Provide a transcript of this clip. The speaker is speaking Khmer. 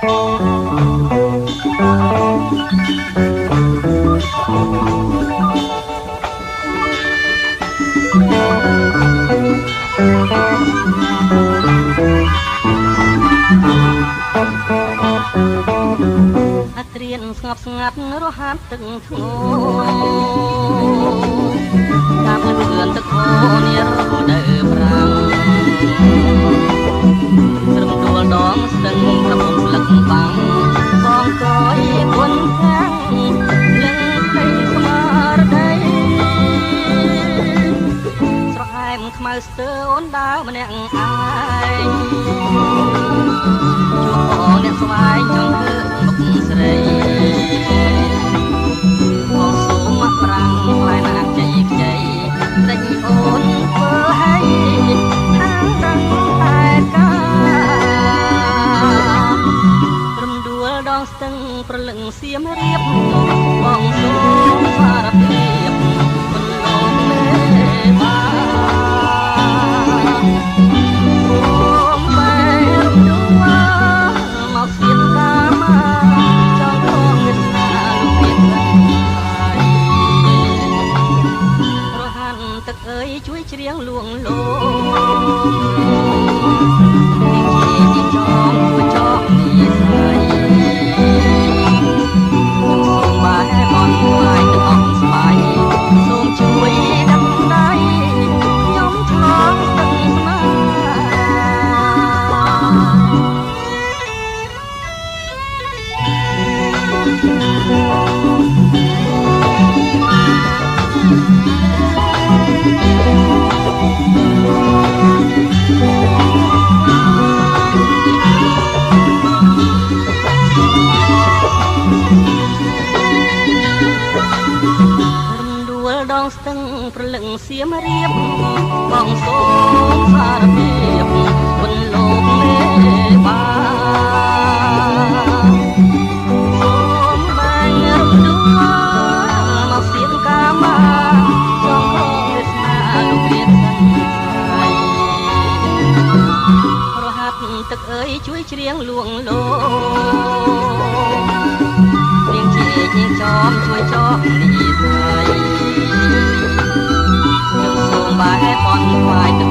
រៀនស្ងប់ស្ងាត់រហ័សទឹកធ្ងោតាមលឿនទឹកអូនារដូវប្រាំងត្រឹមដួលដងស្ទឹងកំពុងស្លឹកបាំងបងកយគុនខាំងលឹងភ័យស្មារតីស្រហែមខ្មៅស្ទើអូនដើរម្នាក់ឯងជួបបងអ្នកស្វាយចង់ឃើញមុខស្រីបងសូមមកប្រាំងខ្លាយណាស់ជ័យខ្ចីដេញអូនធ្វើឲ្យខាងដឹងតែការំដួលដងស្ទឹងប្រលឹងសៀមរៀបបងសូមសារភាពមិនលោកមេបាជួយច្រៀងលួងលោជាចងជួយចងនេះស្រីសូមបាយបនថ្លៃទឹកអស់ស្បាយសូមជួយដឹងដៃខ្ញុំឆ្លងស្ទឹងស្នេដងស្ទឹងប្រលឹងសៀមរៀបបងសូមសារភាពគុណលោកមេបាសូមបាញ់រំដួលមកសៀមកាមាចង់ខំវាសនាលោកព្រានសាយរហ័សទឹកអើយជួយច្រៀងលួងលោនាងជានាងចំជួយចោះនេះស្រីខ្ញុំសូមបាយបនថ្លៃទឹក